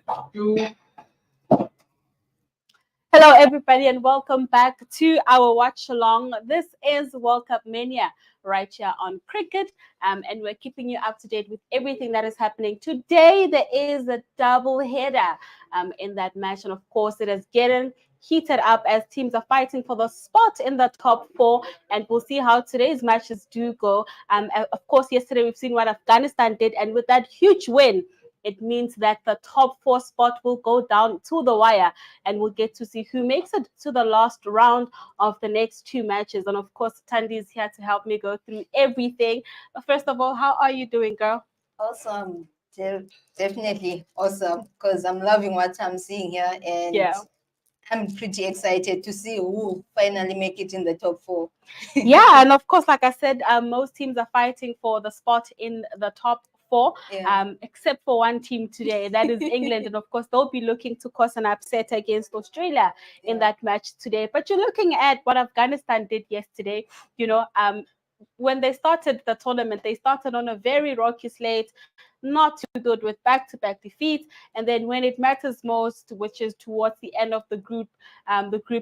Hello, everybody, and welcome back to our watch along. This is World Cup Mania right here on Cricket, and we're keeping you up to date with everything that is happening. Today, there is a double header in that match, and of course, it is getting heated up as teams are fighting for the spot in the top four, and we'll see how today's matches do go. Of course, yesterday we've seen what Afghanistan did, and with that huge win, it means that the top four spot will go down to the wire, and we'll get to see who makes it to the last round of the next two matches. And of course, Tandy is here to help me go through everything. But first of all, how are you doing, girl? Awesome. Definitely awesome, because I'm loving what I'm seeing here, and Yeah. I'm pretty excited to see who finally make it in the top four. Yeah, and of course, like I said, most teams are fighting for the spot in the top four, except for one team today, that is England. And of course, they'll be looking to cause an upset against Australia in that match today. But you're looking at what Afghanistan did yesterday, when they started the tournament, they started on a very rocky slate, not too good with back-to-back defeats. And then when it matters most, which is towards the end of the group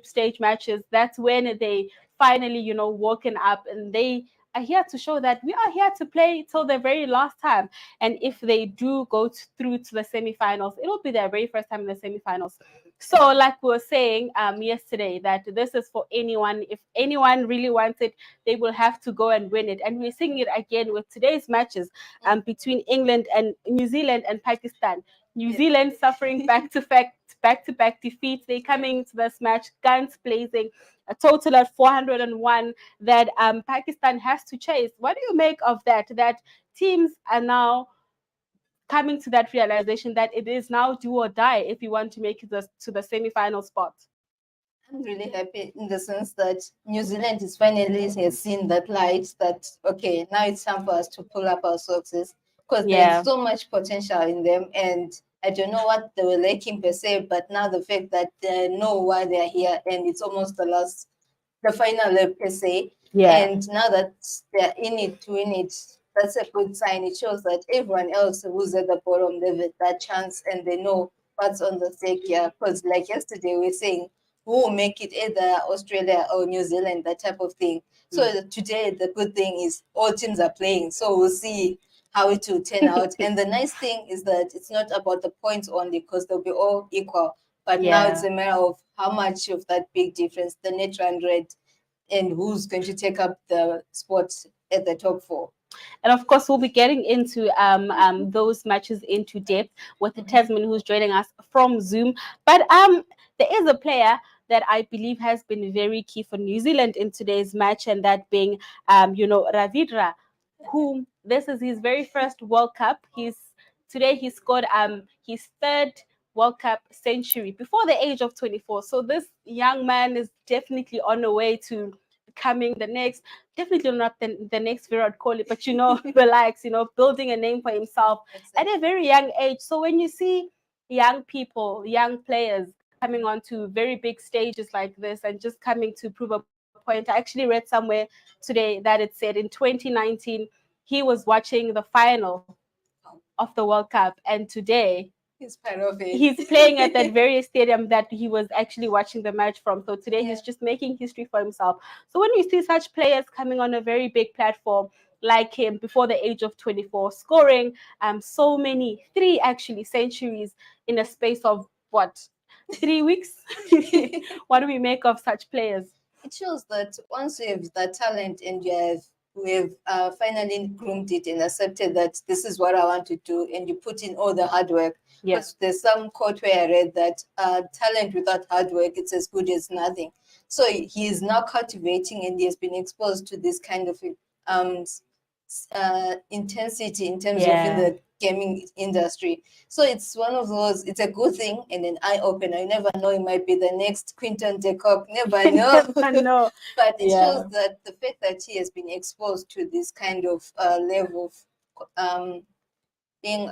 stage matches, that's when they finally, woken up, and they are here to show that we are here to play till the very last time. And if they do go through to the semifinals, it'll be their very first time in the semifinals. So, like we were saying yesterday, that this is for anyone. If anyone really wants it, they will have to go and win it. And we're seeing it again with today's matches between England and New Zealand and Pakistan. New Zealand suffering back-to-back defeats. They coming into this match guns blazing, a total of 401 that Pakistan has to chase. What do you make of that? That teams are now coming to that realization that it is now do or die if you want to make it to the semi-final spot. I'm really happy in the sense that New Zealand is finally has seen that light that, okay, now it's time for us to pull up our socks, because there's so much potential in them. And I don't know what they were lacking per se, but now the fact that they know why they're here, and it's almost the final leg per se. And now that they're in it to win it, that's a good sign. It shows that everyone else who's at the bottom, they've that chance and they know what's on the stake here. Because like yesterday, we were saying, who will make it, either Australia or New Zealand, that type of thing. So today, the good thing is all teams are playing. So we'll see how it will turn out. And the nice thing is that it's not about the points only, because they'll be all equal. But now it's a matter of how much of that big difference, the net run rate, and who's going to take up the spots at the top four. And of course, we'll be getting into those matches into depth with Tasman, who's joining us from Zoom. But there is a player that I believe has been very key for New Zealand in today's match, and that being, Ravindra, whom this is his very first World Cup. Today he scored his third World Cup century before the age of 24. So this young man is definitely on the way to becoming definitely not the next Virat Kohli, but relax, building a name for himself at a very young age. So when you see young people, young players coming onto very big stages like this and just coming to prove a point, I actually read somewhere today that it said in 2019 he was watching the final of the World Cup, and today he's part of it. He's playing at that very stadium that he was actually watching the match from. So today he's just making history for himself. So when you see such players coming on a very big platform like him before the age of 24, scoring so many, 3 actually centuries in a space of what, 3 weeks? What do we make of such players? It shows that once you have that talent and we've finally groomed it and accepted that this is what I want to do, and you put in all the hard work. Yes. There's some quote where I read that talent without hard work, it's as good as nothing. So he is now cultivating, and he has been exposed to this kind of intensity in terms of in the gaming industry. So it's one of those, it's a good thing and an eye-opener. You never know, it might be the next Quinton de Kock, never know. No. But it shows that the fact that he has been exposed to this kind of level of being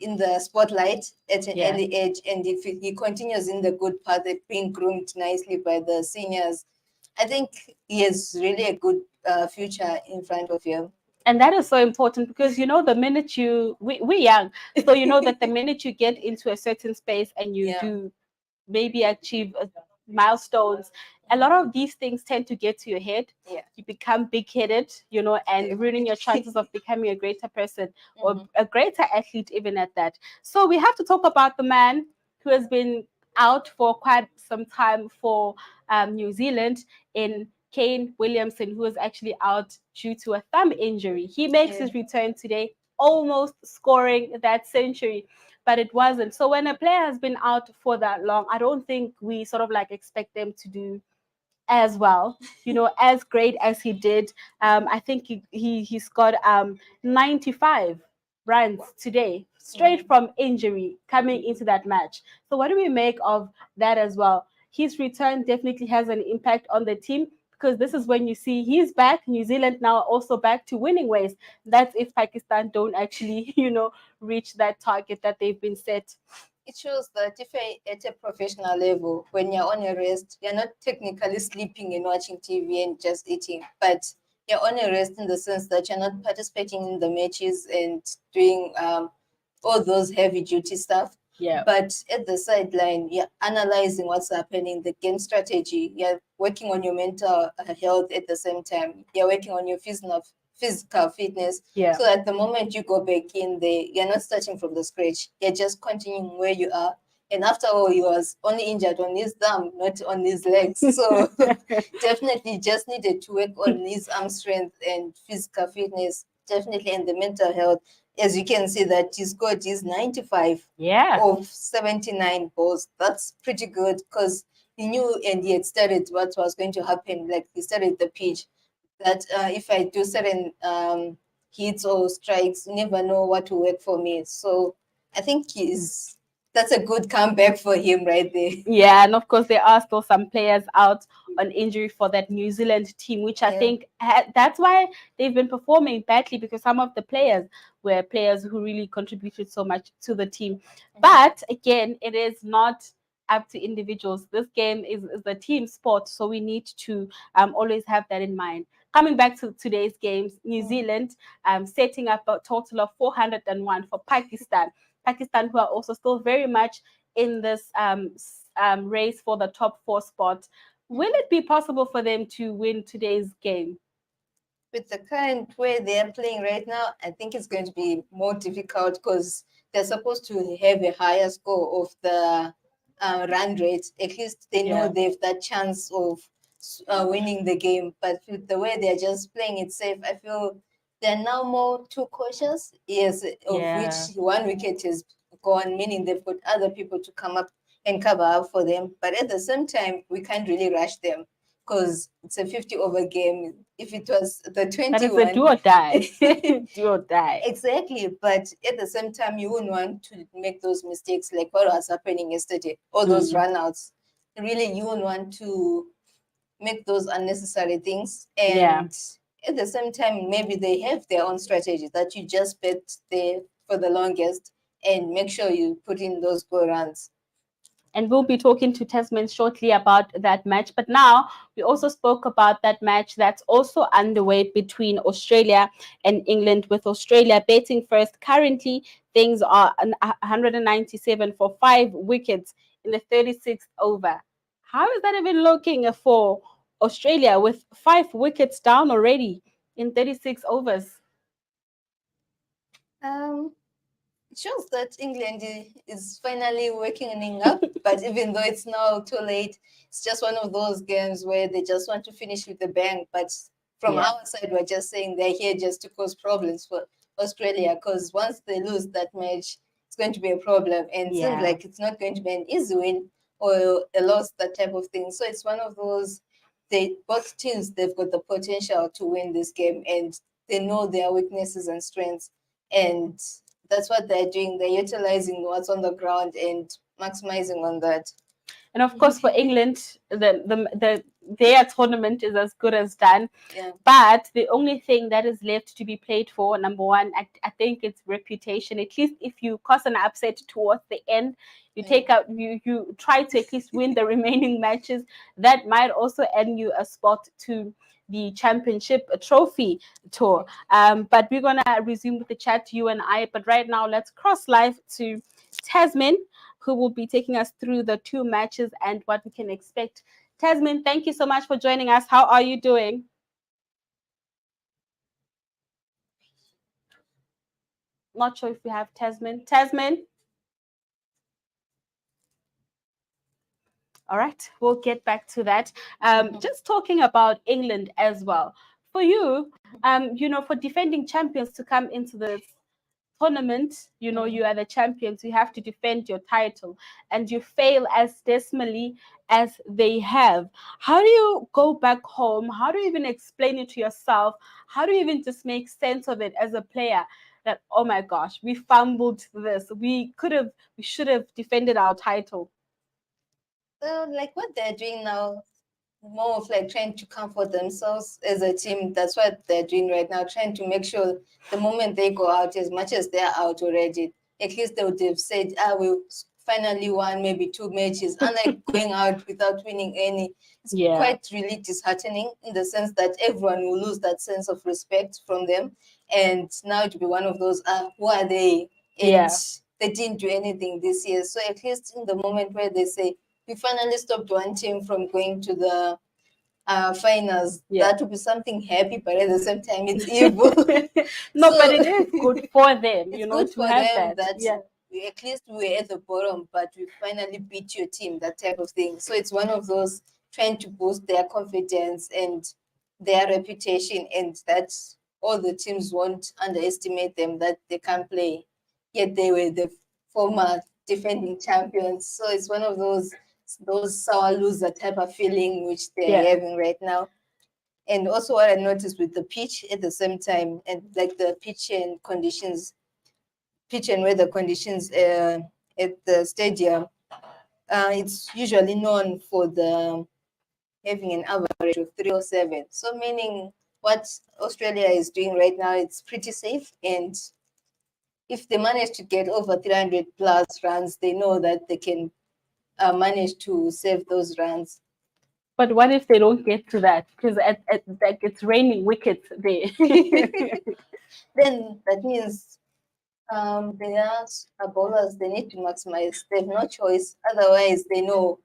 in the spotlight at an early age, and if he continues in the good path, being groomed nicely by the seniors, I think he has really a good future in front of him. And that is so important because, the minute we're young, so that the minute you get into a certain space and you do maybe achieve milestones, a lot of these things tend to get to your head. You become big-headed, and ruining your chances of becoming a greater person or a greater athlete even at that. So we have to talk about the man who has been out for quite some time for New Zealand, in Kane Williamson, who is actually out due to a thumb injury. He makes his return today, almost scoring that century, but it wasn't. So when a player has been out for that long, I don't think we sort of like expect them to do as well, as great as he did. I think he scored 95 runs today, straight from injury coming into that match. So what do we make of that as well? His return definitely has an impact on the team, because this is when you see he's back. New Zealand now also back to winning ways. That's if Pakistan don't actually, reach that target that they've been set. It shows that if you're at a professional level, when you're on a rest, you're not technically sleeping and watching TV and just eating, but you're on a rest in the sense that you're not participating in the matches and doing all those heavy duty stuff. Yeah. But at the sideline, you're analyzing what's happening, the game strategy. You're working on your mental health at the same time. You're working on your physical fitness. Yeah. So at the moment you go back in there, you're not starting from the scratch. You're just continuing where you are. And after all, he was only injured on his thumb, not on his legs. So definitely just needed to work on his arm strength and physical fitness, definitely, and the mental health. As you can see that he scored his 95 of 79 balls. That's pretty good, because he knew and he had studied what was going to happen. Like, he studied the pitch, that if I do certain hits or strikes, you never know what will work for me. So I think that's a good comeback for him right there. Yeah, and of course there are still some players out on injury for that New Zealand team, which I think that's why they've been performing badly, because some of the players were players who really contributed so much to the team. But again, it is not up to individuals. This game is a team sport, so we need to always have that in mind. Coming back to today's games, New Zealand setting up a total of 401 for Pakistan. Pakistan, who are also still very much in this race for the top 4 spot. Will it be possible for them to win today's game? With the current way they are playing right now, I think it's going to be more difficult, because they're supposed to have a higher score of the run rate. At least they know they've that chance of winning the game. But with the way they're just playing it safe, I feel they're now more too cautious. Yes, of which one wicket is gone, meaning they've got other people to come up and cover up for them. But at the same time, we can't really rush them, because it's a 50 over game. If it was the 21, that is a do or die. Do or die. Exactly. But at the same time, you wouldn't want to make those mistakes like what was happening yesterday, all those runouts. Really, you wouldn't want to make those unnecessary things. And at the same time, maybe they have their own strategy that you just bet there for the longest and make sure you put in those goal runs. And we'll be talking to Tasman shortly about that match. But now we also spoke about that match that's also underway between Australia and England, with Australia batting first. Currently, things are 197 for 5 wickets in the 36th over. How is that even looking for Australia with 5 wickets down already in 36 overs? It shows that England is finally waking up, but even though it's now too late, it's just one of those games where they just want to finish with a bang. But from our side, we're just saying they're here just to cause problems for Australia, because once they lose that match, it's going to be a problem. And it seems like it's not going to be an easy win or a loss, that type of thing. So it's one of those, both teams, they've got the potential to win this game, and they know their weaknesses and strengths. And that's what they're doing. They're utilizing what's on the ground and maximizing on that. And of course, for England, their tournament is as good as done. But the only thing that is left to be played for, number one, I think it's reputation. At least if you cause an upset towards the end, you take out, you try to at least win the remaining matches. That might also earn you a spot to the championship trophy tour. But we're gonna resume with the chat, you and I. But right now, let's cross live to Tasmin, who will be taking us through the 2 matches and what we can expect. Tasmin, thank you so much for joining us. How are you doing? Not sure if we have Tasmin. Tasmin? All right, we'll get back to that. Just talking about England as well. For you, for defending champions to come into this tournament, you are the champions, you have to defend your title, and you fail as dismally as they have. How do you go back home? How do you even explain it to yourself? How do you even just make sense of it as a player? That, oh my gosh, we fumbled this. We should have defended our title. Like what they're doing now, more of like trying to comfort themselves as a team. That's what they're doing right now, trying to make sure the moment they go out, as much as they're out already, at least they would have said, we finally won maybe 2 matches, unlike going out without winning any. It's quite really disheartening in the sense that everyone will lose that sense of respect from them. And now to be one of those, who are they? And they didn't do anything this year. So at least in the moment where they say, we finally stopped one team from going to the finals. That would be something happy, but at the same time, it's evil. No, but it is good for them, it's good to for have them that. At least we were at the bottom, but we finally beat your team, that type of thing. So it's one of those trying to boost their confidence and their reputation, and that all the teams won't underestimate them, that they can't play. Yet they were the former defending champions. So it's one of those sour loser type of feeling which they're having right now. And also what I noticed with the pitch at the same time, and like the pitch and weather conditions at the stadium, it's usually known for the having an average of 307. So meaning what Australia is doing right now, it's pretty safe. And if they manage to get over 300 plus runs, they know that they can manage to save those runs. But what if they don't get to that? Because like it's raining wickets there. Then that means their bowlers, they need to maximize. They have no choice. Otherwise, they know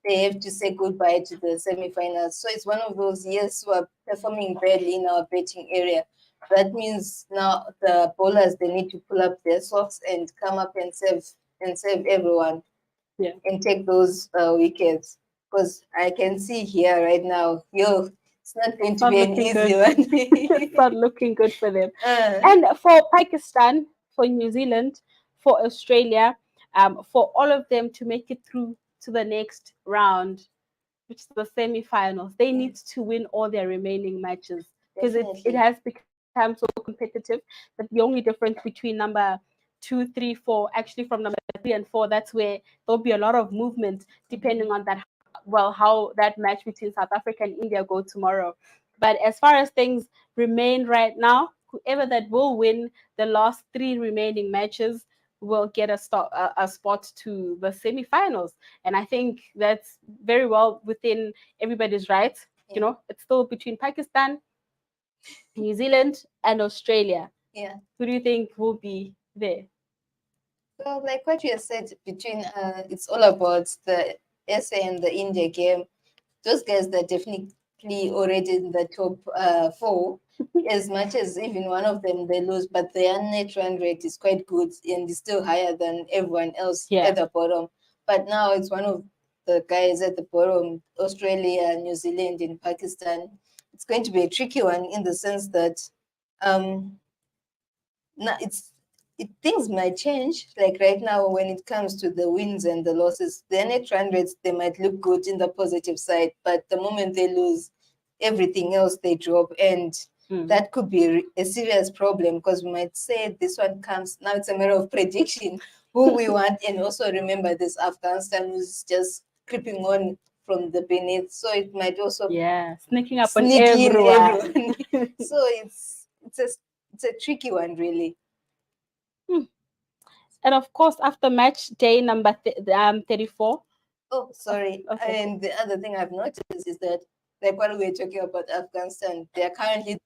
they have to say goodbye to the semi-finals. So it's one of those years who are performing badly in our betting area. That means now the bowlers, they need to pull up their socks and come up and save everyone. And take those wickets. Because I can see here right now, it's not going to be an easy one. It's not looking good for them. And for Pakistan, for New Zealand, for Australia, for all of them to make it through to the next round, which is the semi-finals, they need to win all their remaining matches, because it has become so competitive that the only difference between number 2, 3, 4, actually from number 3 and 4, that's where there'll be a lot of movement depending on that, how that match between South Africa and India go tomorrow. But as far as things remain right now, whoever that will win the last 3 remaining matches will get a spot to the semi-finals. And I think that's very well within everybody's rights. It's still between Pakistan, New Zealand, and Australia. Who do you think will be there? Well, like what you said, between it's all about the SA and the India game. Those guys, they're definitely already in the top 4. As much as even one of them they lose, but their net run rate is quite good and is still higher than everyone else at the bottom. But now it's one of the guys at the bottom, Australia, New Zealand, and Pakistan. It's going to be a tricky one in the sense that now things might change. Like right now, when it comes to the wins and the losses, the net run rates, they might look good in the positive side, but the moment they lose, everything else they drop, and that could be a serious problem, because we might say this one comes now. It's a matter of prediction who we want, and also remember this Afghanistan who's just creeping on from the beneath, so it might also sneaking up on everyone. So it's a tricky one, really. And of course, after match day number 34. Oh, sorry. Okay. And the other thing I've noticed is that like what we were talking about Afghanistan, they are currently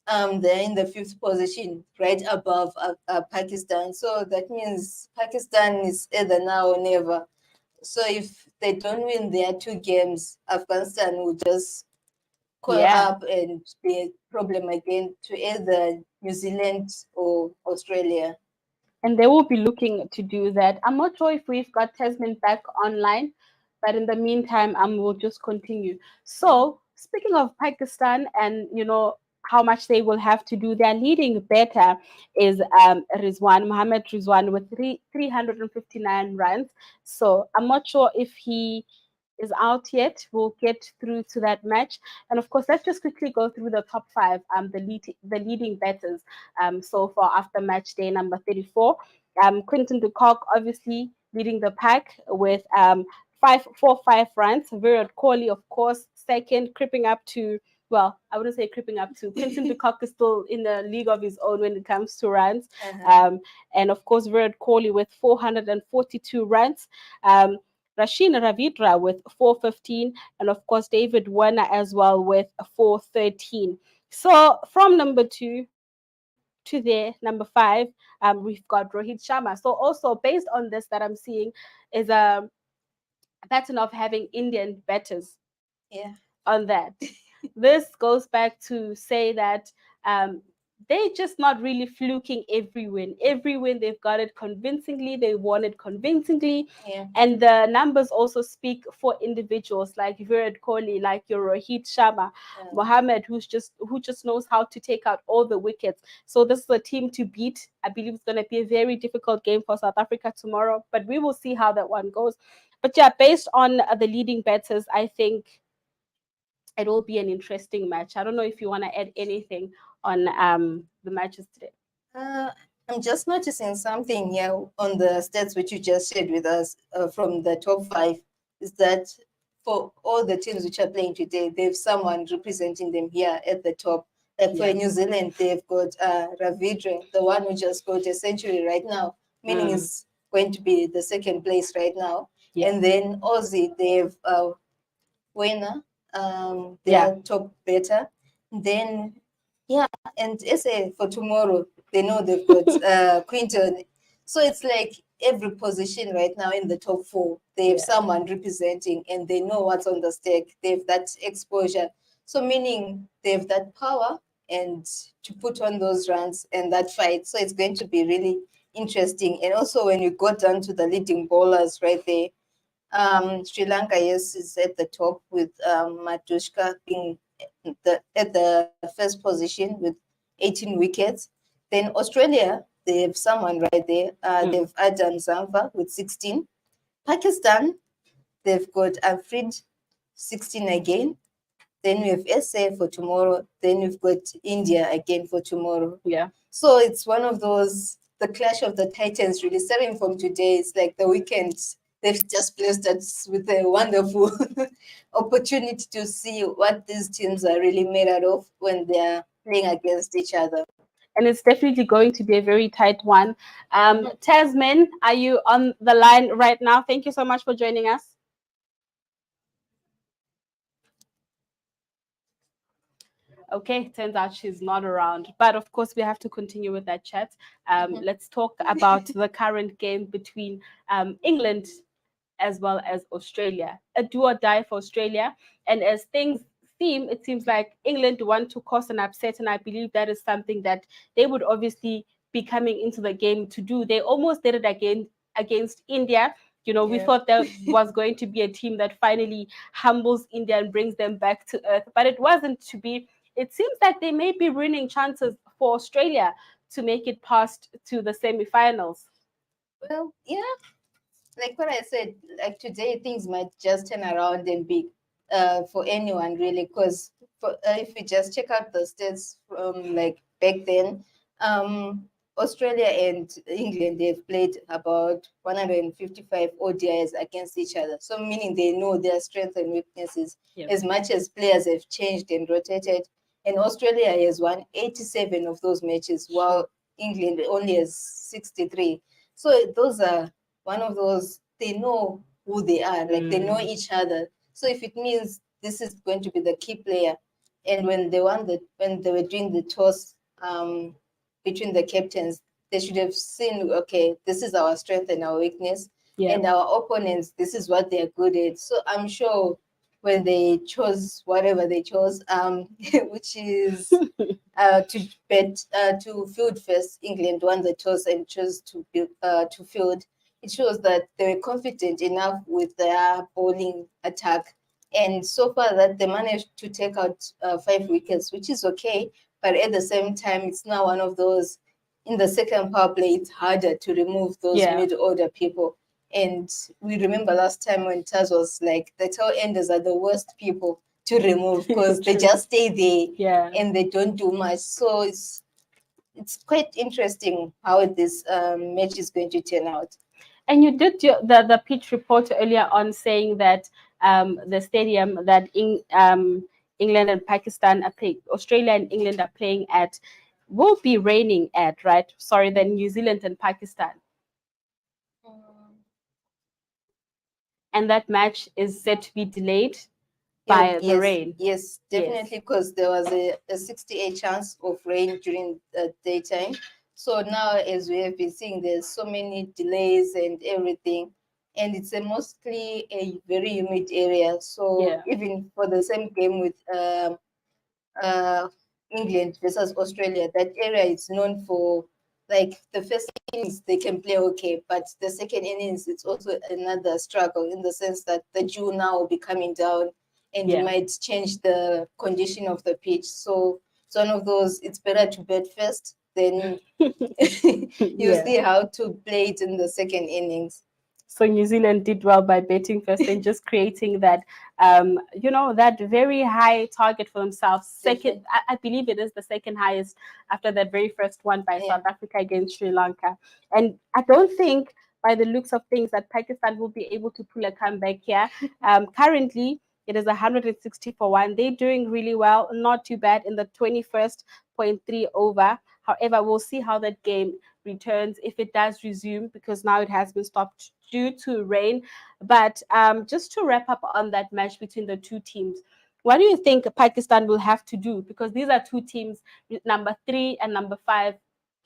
they're in the 5th position, right above Pakistan. So that means Pakistan is either now or never. So if they don't win their 2 games, Afghanistan will just call up and be a problem again to either New Zealand or Australia. And they will be looking to do that. I'm not sure if we've got Tasman back online, but in the meantime, we'll just continue. So, speaking of Pakistan and, how much they will have to do, their leading better is Mohammed Rizwan with 359 runs. So, I'm not sure if he is out yet. We'll get through to that match. And of course, let's just quickly go through the top 5, the leading batters so far after match day number 34. Quinton de Kock obviously leading the pack with 545 runs. Virat Kohli, of course, second, creeping up to, well, I wouldn't say creeping up to. Quinton de Kock is still in a league of his own when it comes to runs. And of course, Virat Kohli with 442 runs. Rasheen Ravindra with 415, and of course David Warner as well with 413. So from number 2 to there, number 5, we've got Rohit Sharma. So also based on this that I'm seeing is a pattern of having Indian batters on that. This goes back to say that they're just not really fluking every win. Every win, they've got it convincingly. They won it convincingly. And the numbers also speak for individuals like Virat Kohli, like your Rohit Sharma, Mohammed, who just knows how to take out all the wickets. So this is a team to beat. I believe it's going to be a very difficult game for South Africa tomorrow, but we will see how that one goes. But yeah, based on the leading batters, I think it will be an interesting match. I don't know if you want to add anything on the matches today. I'm just noticing something here on the stats which you just shared with us from the top 5, is that for all the teams which are playing today, they have someone representing them here at the top. Like for New Zealand, they've got Ravindra, the one who just got a century right now, meaning is going to be the 2nd place right now. And then Aussie, they have Warner, they are top better. Then, and SA for tomorrow, they know they've got Quinton. So it's like every position right now in the top 4, they have someone representing and they know what's on the stake. They have that exposure. So meaning they have that power and to put on those runs and that fight. So it's going to be really interesting. And also when you go down to the leading bowlers right there, Sri Lanka, yes, is at the top with Matushka being at the 1st position with 18 wickets. Then Australia, they have someone right there. They've Adam Zampa with 16. Pakistan, they've got Afrid, 16 again. Then we have SA for tomorrow. Then we've got India again for tomorrow. So it's one of those, the clash of the titans really starting from today. It's like the weekend. They've just blessed us with a wonderful opportunity to see what these teams are really made out of when they're playing against each other. And it's definitely going to be a very tight one. Tasman, are you on the line right now? Thank you so much for joining us. Okay, turns out she's not around. But of course, we have to continue with that chat. Let's talk about the current game between England as well as Australia. A do or die for Australia. And as things seem, it seems like England want to cause an upset. And I believe that is something that they would obviously be coming into the game to do. They almost did it again against India. We thought there was going to be a team that finally humbles India and brings them back to earth. But it wasn't to be. It seems like they may be ruining chances for Australia to make it past to the semifinals. Well, like what I said, like today things might just turn around and be for anyone really, because if you just check out the stats from like back then, Australia and England, they've played about 155 ODIs against each other. So meaning they know their strengths and weaknesses as much as players have changed and rotated. And Australia has won 87 of those matches, while England only has 63. So those are one of those, they know who they are, like they know each other. So if it means this is going to be the key player, and when they were doing the toss between the captains, they should have seen, okay, this is our strength and our weakness, and our opponents, this is what they're good at. So I'm sure when they chose whatever they chose, which is to field first, England won the toss and chose to field. It shows that they were confident enough with their bowling attack, and so far that they managed to take out 5 wickets, which is okay. But at the same time, it's now one of those, in the second power play, it's harder to remove those mid-order people. And we remember last time when Taz was like, the tail enders are the worst people to remove because they just stay there and they don't do much. So it's quite interesting how this match is going to turn out. And you did the pitch report earlier on saying that the stadium that England and Pakistan are playing, Australia and England are playing at, will be raining at, right? Sorry, then New Zealand and Pakistan. And that match is set to be delayed by the rain. Yes, definitely, because there was a 68 chance of rain during the daytime. So now, as we have been seeing, there's so many delays and everything. And it's mostly a very humid area. So even for the same game with England versus Australia, that area is known for, like, the first innings they can play okay, but the second innings it's also another struggle, in the sense that the dew now will be coming down and it might change the condition of the pitch. So it's one of those, it's better to bat first, then you see how to play it in the second innings. So New Zealand did well by betting first and just creating that, that very high target for themselves. Second, I believe it is the second highest after that very first one by South Africa against Sri Lanka. And I don't think, by the looks of things, that Pakistan will be able to pull a comeback here. Currently, it is 160 for 1. They're doing really well, not too bad in the 21st.3 over. However, we'll see how that game returns, if it does resume, because now it has been stopped due to rain. But just to wrap up on that match between the two teams, what do you think Pakistan will have to do? Because these are two teams, number 3 and number 5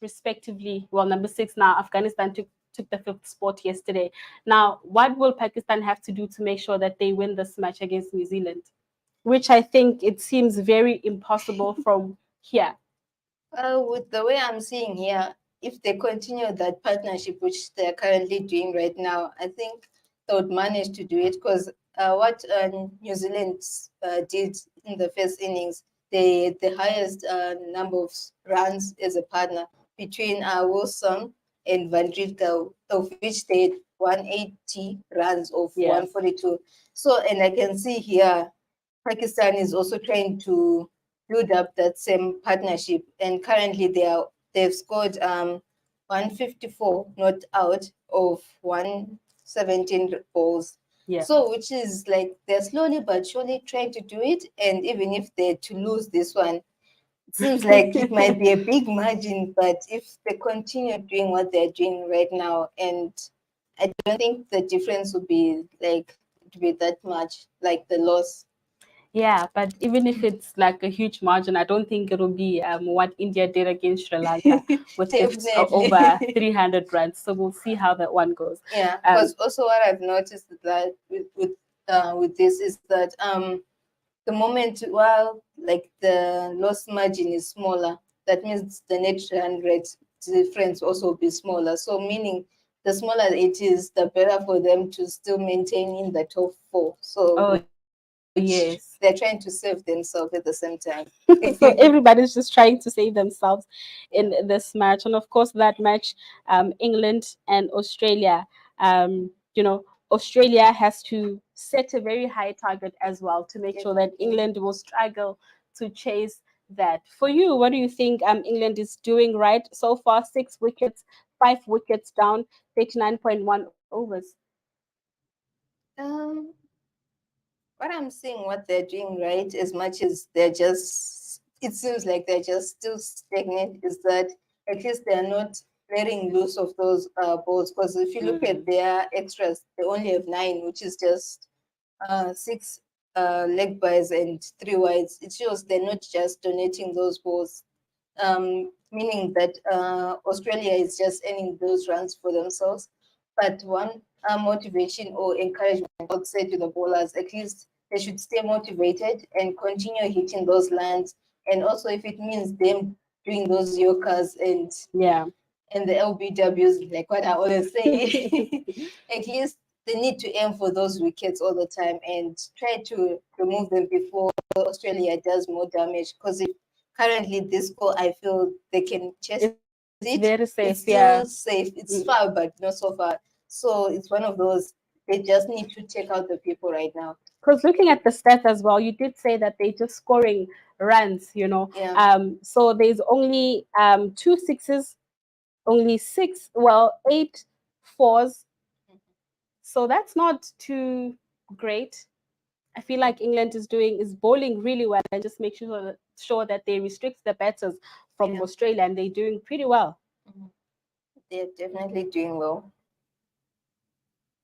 respectively. Well, number 6 now. Afghanistan took the 5th spot yesterday. Now, what will Pakistan have to do to make sure that they win this match against New Zealand? Which I think it seems very impossible from here. With the way I'm seeing here, if they continue that partnership, which they're currently doing right now, I think they would manage to do it, because what New Zealand did in the first innings, the highest number of runs as a partner between Wilson and Van Rietveld, of which they had 180 runs of 142. So, and I can see here, Pakistan is also trying to build up that same partnership, and currently they've scored 154 not out of 117 balls. So, which is like, they're slowly but surely trying to do it, and even if they're to lose this one, it seems like it might be a big margin, but if they continue doing what they're doing right now, and I don't think the difference would be that much, like the loss. Yeah, but even if it's like a huge margin, I don't think it'll be what India did against Sri Lanka with over 300 runs. So we'll see how that one goes. Yeah, because also what I've noticed that with this is that the moment, while like the loss margin is smaller, that means the net run rate difference also will be smaller. So meaning, the smaller it is, the better for them to still maintain in the top 4. So yes, they're trying to save themselves at the same time. So everybody's just trying to save themselves in this match. And of course, that match, England and Australia, Australia has to set a very high target as well to make sure that England will struggle to chase that. For you, what do you think England is doing right so far? 6 wickets, 5 wickets down, 39.1 overs. What I'm seeing, what they're doing right, as much as it seems like they're just still stagnant, is that at least they're not letting loose of those balls. Because if you look at their extras, they only have 9, which is just 6 leg byes and 3 wides. It shows they're not just donating those balls, meaning that Australia is just earning those runs for themselves. But one motivation or encouragement I would say to the bowlers, at least they should stay motivated and continue hitting those lines. And also, if it means them doing those Yorkers and the LBWs, like what I always say, at least they need to aim for those wickets all the time and try to remove them before Australia does more damage. Because if currently this score, I feel they can chase it. Very safe, it's still safe. It's far, but not so far. So it's one of those, they just need to take out the people right now. Because looking at the stats as well, you did say that they're just scoring runs, you know. So there's only 2 sixes, only 8 fours. So that's not too great. I feel like England is bowling really well and just make sure that they restrict the batters from Australia, and they're doing pretty well. They're definitely doing well.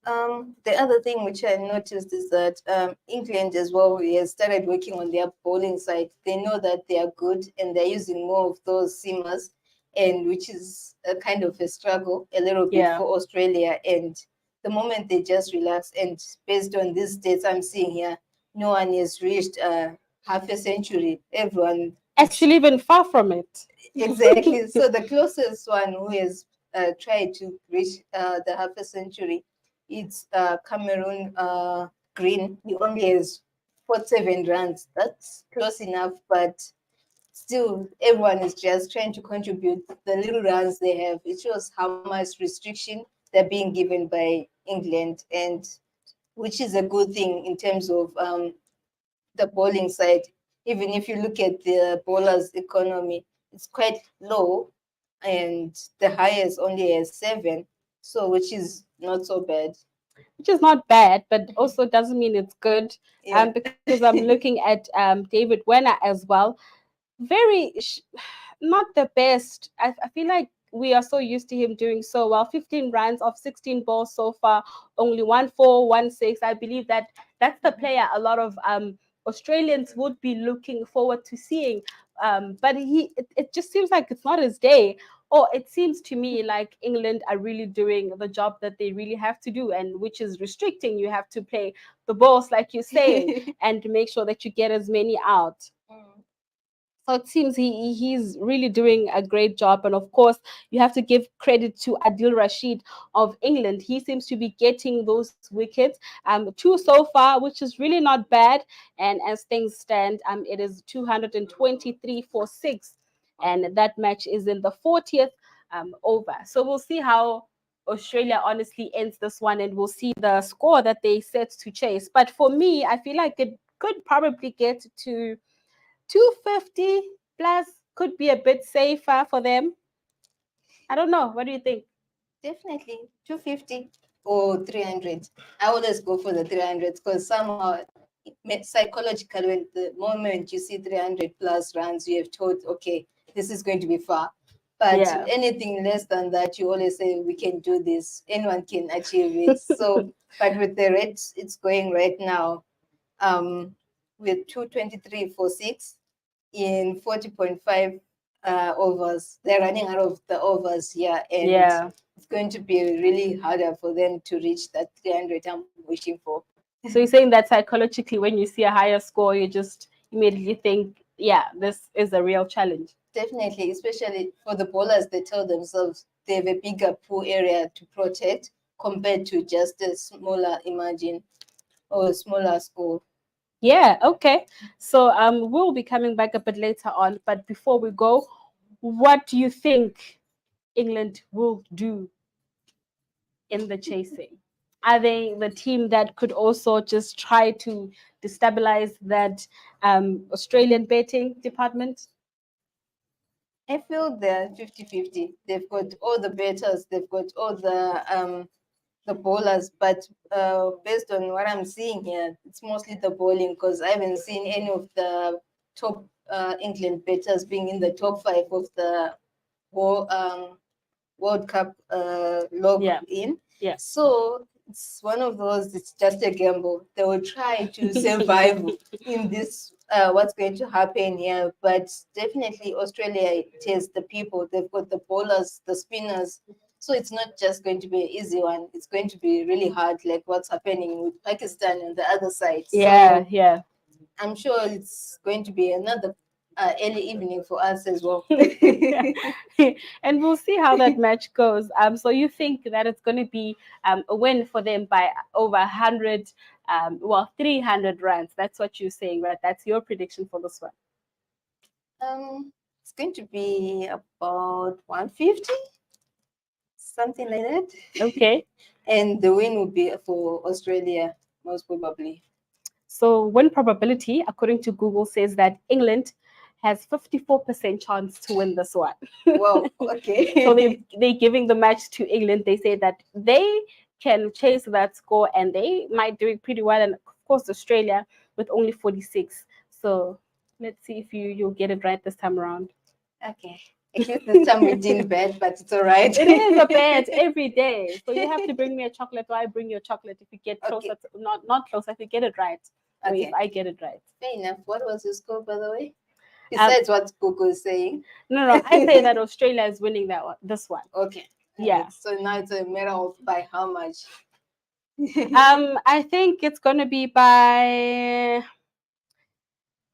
The other thing which I noticed is that England as well has started working on their bowling side. They know that they are good and they're using more of those seamers, and which is a kind of a struggle a little bit for Australia. And the moment they just relax, and based on these stats I'm seeing here, no one has reached half a century. Everyone actually even far from it. Exactly. So the closest one who has tried to reach the half a century, it's Cameroon Green. He only has 47 runs. That's close enough, but still everyone is just trying to contribute the little runs they have. It shows how much restriction they're being given by England, and which is a good thing in terms of the bowling side. Even if you look at the bowlers' economy, it's quite low, and the highest only has 7, so which is not so bad. Which is not bad, but also doesn't mean it's good. Because I'm looking at David Werner as well. Very not the best. I feel like we are so used to him doing so well. 15 runs off 16 balls so far, only 1-4, 1-6. I believe that's the player a lot of Australians would be looking forward to seeing. But it just seems like it's not his day. Or it seems to me like England are really doing the job that they really have to do, and which is restricting. You have to play the balls, like you say, and make sure that you get as many out. So it seems he's really doing a great job. And of course, you have to give credit to Adil Rashid of England. He seems to be getting those wickets, 2 so far, which is really not bad. And as things stand, it is 223 for 6. And that match is in the 40th over. So we'll see how Australia honestly ends this one, and we'll see the score that they set to chase. But for me, I feel like it could probably get to 250 plus, could be a bit safer for them. I don't know. What do you think? Definitely 250 or 300. I always go for the 300 because somehow psychologically, when the moment you see 300 plus runs, you have thought, okay, this is going to be far. But anything less than that, you always say, we can do this. Anyone can achieve it. So, but with the rates it's going right now, with 223 for 6 in 40.5 overs. They're running out of the overs here, and it's going to be really harder for them to reach that 300 I'm wishing for. So you're saying that psychologically, when you see a higher score, you just immediately think, yeah, this is a real challenge. Definitely, especially for the bowlers, they tell themselves they have a bigger pool area to protect compared to just a smaller margin or a smaller score. Yeah, okay. So we'll be coming back a bit later on. But before we go, what do you think England will do in the chasing? Are they the team that could also just try to destabilize that Australian betting department? I feel they're 50-50. They've got all the batters, they've got all the bowlers, but based on what I'm seeing here, it's mostly the bowling because I haven't seen any of the top England batters being in the top 5 of the World Cup log in. Yeah. So it's one of those, it's just a gamble. They will try to survive in this, what's going to happen here. But definitely Australia, it has the people, they've got the bowlers, the spinners. So it's not just going to be an easy one. It's going to be really hard, like what's happening with Pakistan on the other side. Yeah, so yeah. I'm sure it's going to be another early evening for us as well. And we'll see how that match goes. So you think that it's going to be a win for them by over 100, 300 runs? That's what you're saying, right? That's your prediction for this one. It's going to be about 150, something like that. Okay. And the win will be for Australia, most probably. So win probability, according to Google, says that England has 54% chance to win this one. Wow, okay. So they're giving the match to England. They say that they can chase that score and they might do it pretty well. And of course, Australia with only 46. So let's see if you'll get it right this time around. Okay. At least this time we didn't bet, but it's all right. It is a bet every day. So you have to bring me a chocolate, or I bring you a chocolate if you get closer. Okay. Not closer, if you get it right. Or if I get it right. Fair enough. What was your score, by the way? Besides what Google is saying. No, I say that Australia is winning this one. Okay. Yeah. Right. So now it's a matter of by how much. I think it's gonna be by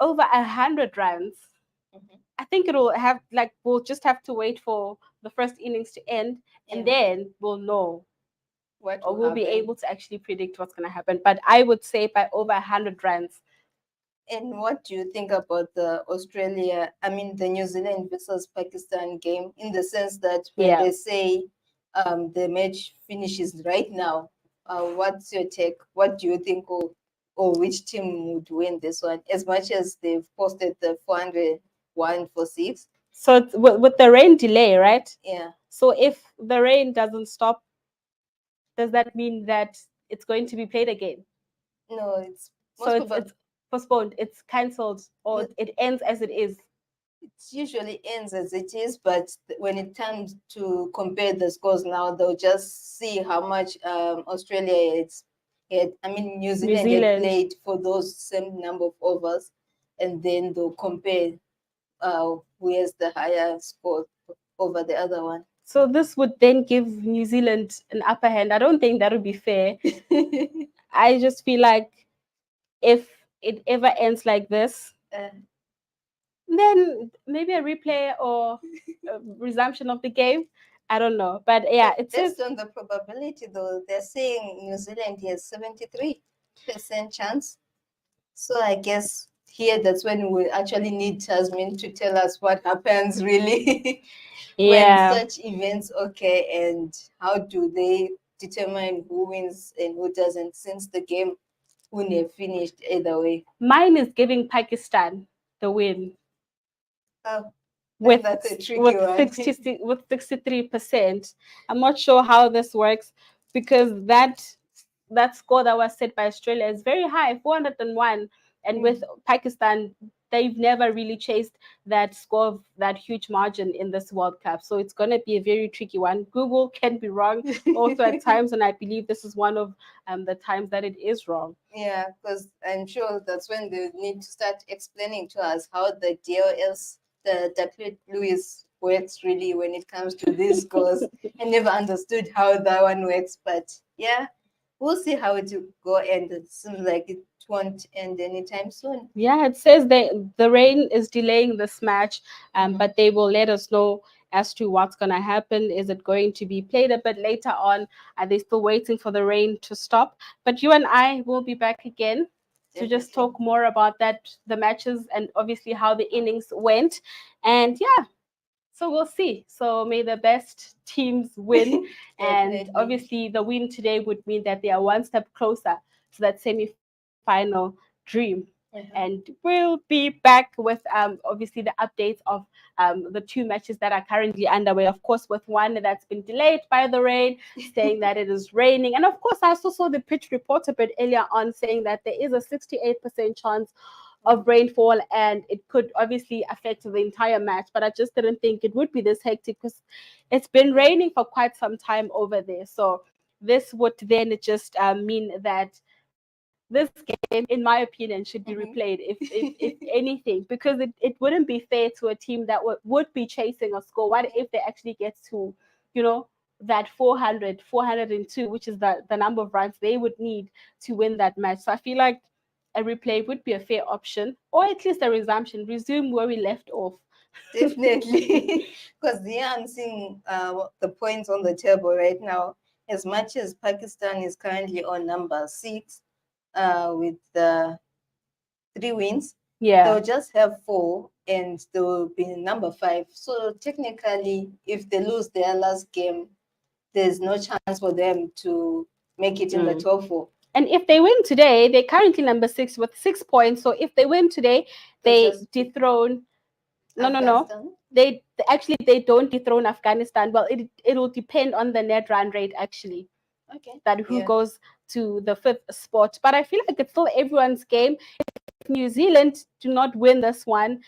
over 100 runs. Mm-hmm. I think it'll have we'll just have to wait for the first innings to end, and then we'll know or we'll be able to actually predict what's gonna happen. But I would say by over 100 runs. And what do you think about the the New Zealand versus Pakistan game, in the sense that when they say the match finishes right now, what's your take? What do you think, or which team would win this one? As much as they've posted the 401 for 6. So it's with the rain delay, right? Yeah. So if the rain doesn't stop, does that mean that it's going to be played again? No, it's postponed, it's cancelled, or it ends as it is. It usually ends as it is, but when it comes to compare the scores now, they'll just see how much Australia New Zealand had played for those same number of overs, and then they'll compare who has the higher score over the other one. So this would then give New Zealand an upper hand. I don't think that would be fair. I just feel like if it ever ends like this, then maybe a replay or a resumption of the game. I don't know. But yeah, it's based on the probability, though. They're saying New Zealand has 73% chance. So I guess here that's when we actually need Tasmin to tell us what happens really when such events occur, and how do they determine who wins and who doesn't, since the game wouldn't have finished either way. Mine is giving Pakistan the win. Oh, that's a tricky one. 63%. I'm not sure how this works, because that score that was set by Australia is very high, 401. And with Pakistan, they've never really chased that score of that huge margin in this World Cup. So it's going to be a very tricky one. Google can be wrong also at times, and I believe this is one of the times that it is wrong. Yeah, because I'm sure that's when they need to start explaining to us how the DLS, the David Lewis works really when it comes to these scores. I never understood how that one works, but yeah, we'll see how it will go, and it seems like it won't end anytime soon. Yeah, it says the rain is delaying this match, but they will let us know as to what's going to happen. Is it going to be played a bit later on? Are they still waiting for the rain to stop? But you and I will be back again to just talk more about the matches, and obviously how the innings went. And yeah, so we'll see. So may the best teams win. And obviously the win today would mean that they are one step closer to that semi-final dream. And we'll be back with obviously the updates of the two matches that are currently underway. Of course, with one that's been delayed by the rain, saying that it is raining. And of course, I also saw the pitch report a bit earlier on saying that there is a 68% chance of rainfall, and it could obviously affect the entire match. But I just didn't think it would be this hectic, because it's been raining for quite some time over there. So this would then just mean that this game, in my opinion, should be replayed if anything, because it wouldn't be fair to a team that would be chasing a score. What if they actually get to, that 402, which is the number of runs they would need to win that match? So I feel like a replay would be a fair option, or at least a resume where we left off. Definitely, because I'm seeing the points on the table right now. As much as Pakistan is currently on number 6 with 3 wins, they'll just have 4 and they will be number 5. So technically, if they lose their last game, there's no chance for them to make it in the top 4. And if they win today, they're currently number 6 with 6 points. So if they win today, they dethrone. No. They don't dethrone Afghanistan. Well, it will depend on the net run rate actually. Okay. That who goes to the 5th spot. But I feel like it's still everyone's game. If New Zealand do not win this one,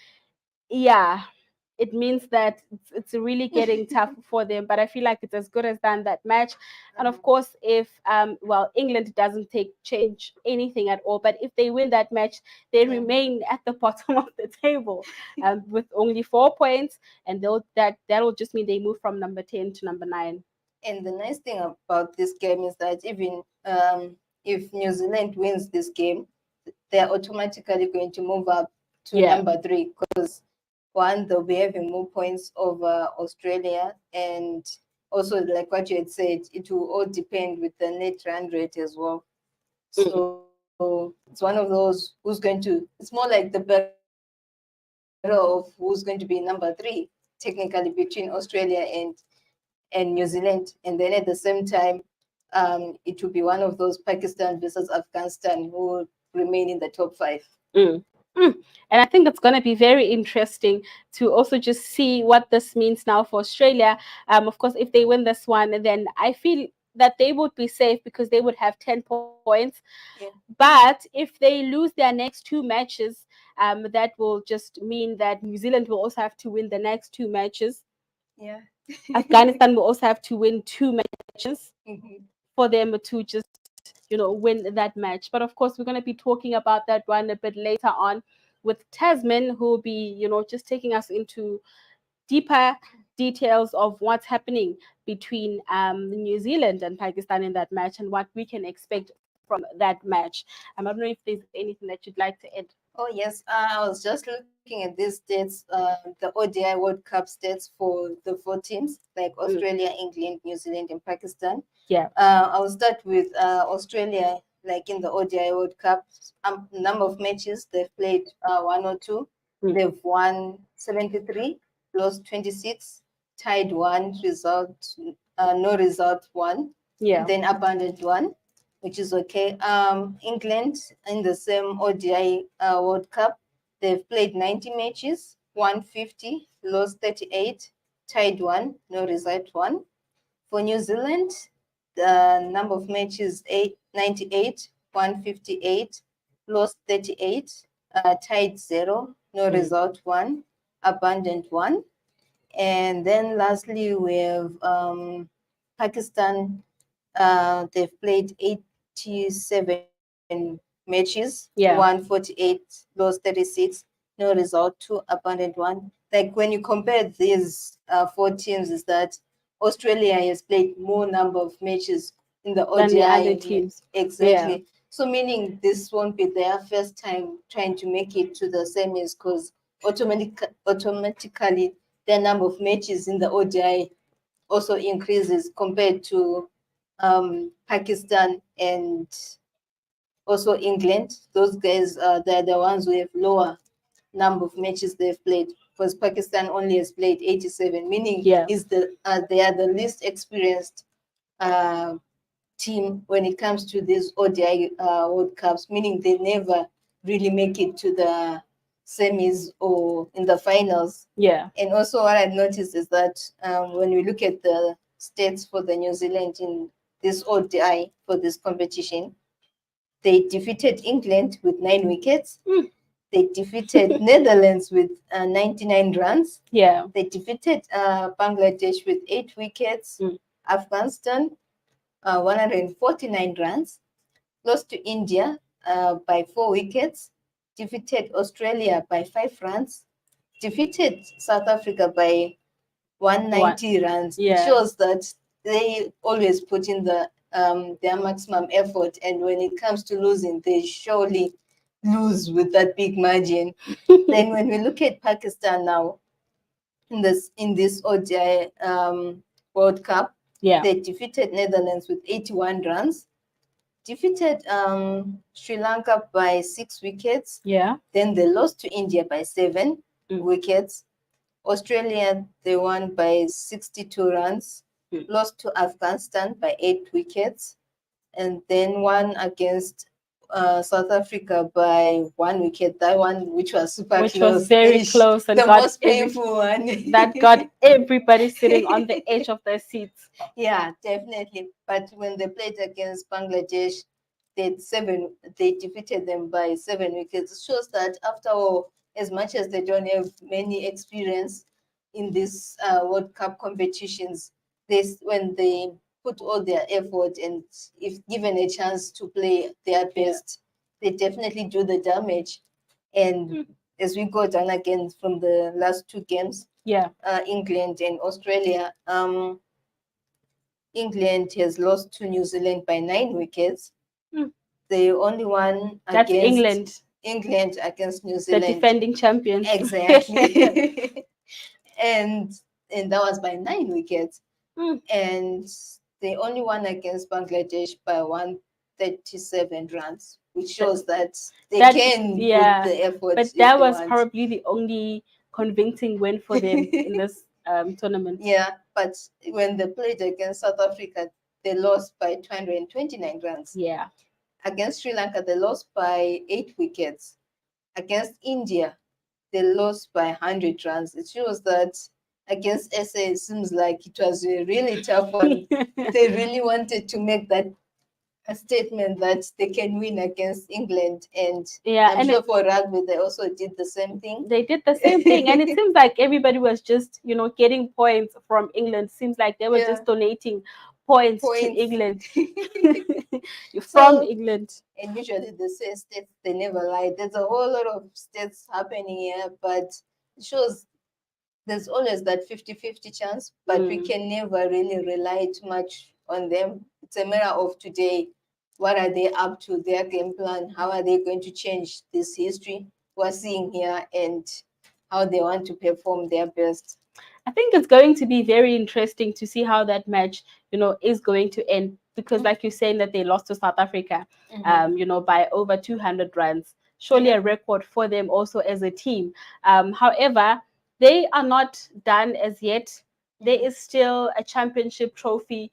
it means that it's really getting tough for them. But I feel like it's as good as done that match. And of course, if England doesn't change anything at all, but if they win that match, they remain at the bottom of the table with only 4 points, and that'll just mean they move from number 10 to number 9. And the nice thing about this game is that even if New Zealand wins this game, they're automatically going to move up to number 3, because one, they'll be having more points over Australia, and also, like what you had said, it will all depend with the net run rate as well. So it's one of those it's more like the battle of who's going to be number 3, technically, between Australia and New Zealand. And then at the same time, it will be one of those Pakistan versus Afghanistan who will remain in the top 5. And I think it's going to be very interesting to also just see what this means now for Australia. Of course, if they win this one, then I feel that they would be safe because they would have 10 points. But if they lose their next 2 matches, that will just mean that New Zealand will also have to win the next 2 matches. Afghanistan will also have to win 2 matches for them to just win that match. But of course, we're going to be talking about that one a bit later on with Tasman, who will be just taking us into deeper details of what's happening between New Zealand and Pakistan in that match and what we can expect from that match. I don't know if there's anything that you'd like to add. Oh yes, I was just looking at these stats, the ODI World Cup stats for the 4 teams, like Australia, England, New Zealand, and Pakistan. I'll start with Australia. Like in the ODI World Cup, number of matches they've played 102. They've won 73, lost 26, tied 1, no result 1, then abandoned 1, which is okay. England in the same ODI World Cup, they've played 90 matches, won 50, lost 38, tied 1, no result 1. For New Zealand, the number of matches 98, won 58, lost 38, tied 0, no result 1, abandoned 1. And then lastly, we have Pakistan. They've played 87 matches, won 48, lost 36, no result 2, abandoned 1. Like when you compare these 4 teams, is that Australia has played more number of matches in the ODI than the other teams. Exactly. So meaning this won't be their first time trying to make it to the semis, because automatically their number of matches in the ODI also increases compared to Pakistan and also England. Those guys, they're the ones who have lower number of matches they've played, because Pakistan only has played 87, meaning they are the least experienced team when it comes to these ODI World Cups, meaning they never really make it to the semis or in the finals. And also what I've noticed is that when we look at the stats for the New Zealand in this ODI for this competition, they defeated England with 9 wickets. They defeated Netherlands with 99 runs. They defeated Bangladesh with 8 wickets. Afghanistan 149 runs, lost to India by 4 wickets, defeated Australia by 5 runs, defeated South Africa by 190 runs. Yeah. It shows that they always put in their maximum effort, and when it comes to losing, they surely lose with that big margin. Then when we look at Pakistan now, in this ODI World Cup, they defeated Netherlands with 81 runs, defeated Sri Lanka by 6 wickets. Yeah. Then they lost to India by 7 wickets. Australia, they won by 62 runs, lost to Afghanistan by 8 wickets, and then won against South Africa by 1 wicket. That one, which was super close. Which was very close and the most painful one. That got everybody sitting on the edge of their seats. Yeah, definitely. But when they played against Bangladesh, they defeated them by 7 wickets. It shows that after all, as much as they don't have many experience in these World Cup competitions, when they put all their effort and if given a chance to play their best, they definitely do the damage. And as we go down again from the last 2 games, England and Australia, England has lost to New Zealand by 9 wickets. They only won against England against New Zealand. The defending champions. Exactly. and that was by 9 wickets. And they only won against Bangladesh by 137 runs, which shows that they can put the effort. But that was probably the only convincing win for them in this tournament. Yeah, but when they played against South Africa, they lost by 229 runs. Yeah. Against Sri Lanka, they lost by 8 wickets. Against India, they lost by 100 runs. It shows that against SA, it seems like it was a really tough one. They really wanted to make that a statement that they can win against England, and I'm sure for rugby they also did the same thing. They did the same thing, and it seems like everybody was just getting points from England. Seems like they were just donating points to England. From England. And usually they say states, they never lie. There's a whole lot of states happening here, but it shows there's always that 50-50 chance, but we can never really rely too much on them. It's a matter of today. What are they up to? Their game plan? How are they going to change this history we're seeing here, and how they want to perform their best? I think it's going to be very interesting to see how that match, is going to end, because like you're saying that they lost to South Africa, by over 200 runs. Surely a record for them also as a team. However, they are not done as yet. There is still a championship trophy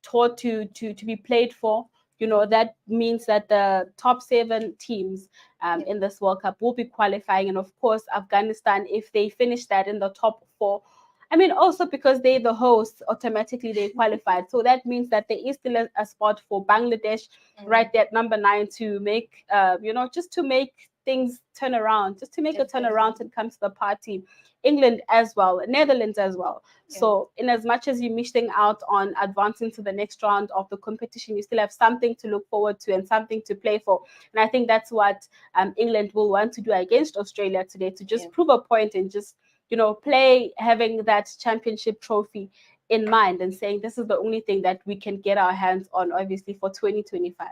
to be played for. That means that the top 7 teams in this World Cup will be qualifying. And of course, Afghanistan, if they finish that in the top 4, also because they're the hosts, automatically they qualified. So that means that there is still a spot for Bangladesh right there at number 9 to make, just to make things turn around, just to make a turnaround when it comes to the party. England as well, Netherlands as well. So in as much as you're missing out on advancing to the next round of the competition, you still have something to look forward to and something to play for. And I think that's what England will want to do against Australia today, to just prove a point and just play having that championship trophy in mind and saying this is the only thing that we can get our hands on, obviously, for 2025.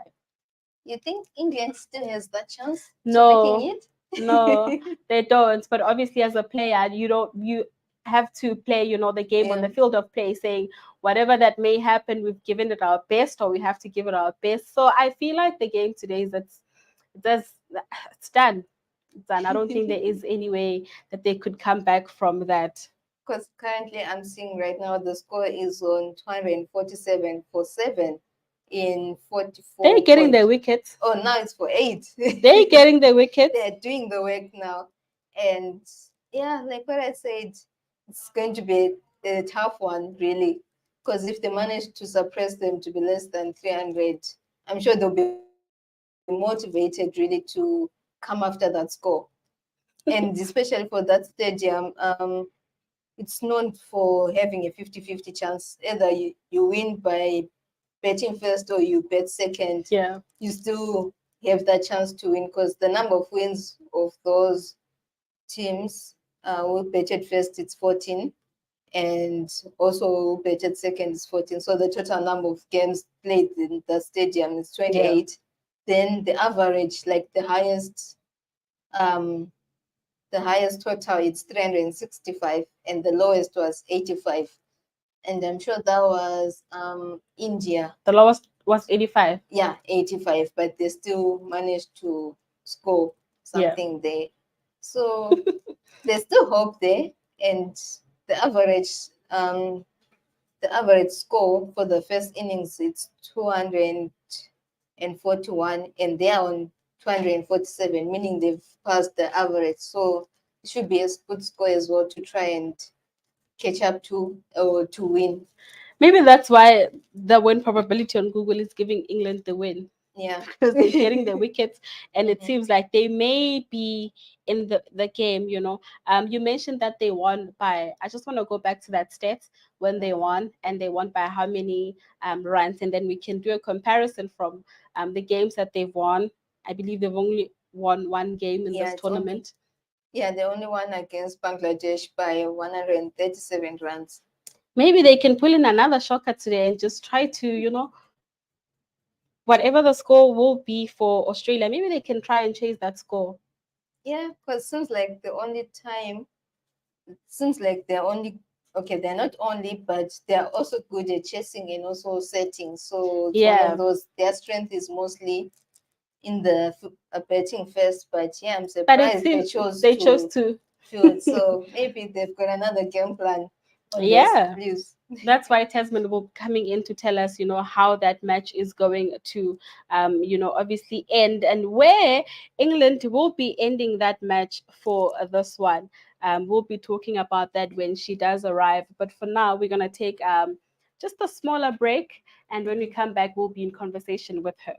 You think England still has that chance to making it? No, they don't. But obviously, as a player, you have to play, the game on the field of play, saying whatever that may happen, we've given it our best, or we have to give it our best. So I feel like the game today is it's done. It's done. I don't think there is any way that they could come back from that. Because currently I'm seeing right now the score is on 247 for 7 in 44. They're getting their wickets. Oh, now it's for 8. They're getting the wickets. They're doing the work now. And yeah, like what I said, it's going to be a tough one, really. Because if they manage to suppress them to be less than 300, I'm sure they'll be motivated really to come after that score. And especially for that stadium, it's known for having a 50-50 chance. Either you win by betting first or you bet second, you still have that chance to win, because the number of wins of those teams who betted first, it's 14, and also who betted second is 14. So the total number of games played in the stadium is 28. Then the average, like the highest total, it's 365, and the lowest was 85. And I'm sure that was India. The lowest was 85. Yeah, 85, but they still managed to score something there. So there's still hope there, and the average score for the first innings, it's 241, and they are on 247, meaning they've passed the average. So it should be a good score as well to try and catch up to or to win. Maybe that's why the win probability on Google is giving England the win. Yeah. Because they're getting the wickets, and it seems like they may be in the game, you know. You mentioned that they won by, I just want to go back to that stat when they won, and they won by how many runs, and then we can do a comparison from the games that they've won. I believe they've only won one game in this tournament. They only won against Bangladesh by 137 runs. Maybe they can pull in another shocker today and just try to, you know, whatever the score will be for Australia, maybe they can try and chase that score. Yeah, because it seems like they're not only, but they're also good at chasing and also setting. So it's one of those, their strength is mostly in the betting first, but I'm surprised they chose to shoot. So maybe they've got another game plan on those Blues. That's why Tasman will be coming in to tell us, you know, how that match is going to, you know, obviously end, and where England will be ending that match for this one. We'll be talking about that when she does arrive. But for now, we're going to take just a smaller break. And when we come back, we'll be in conversation with her.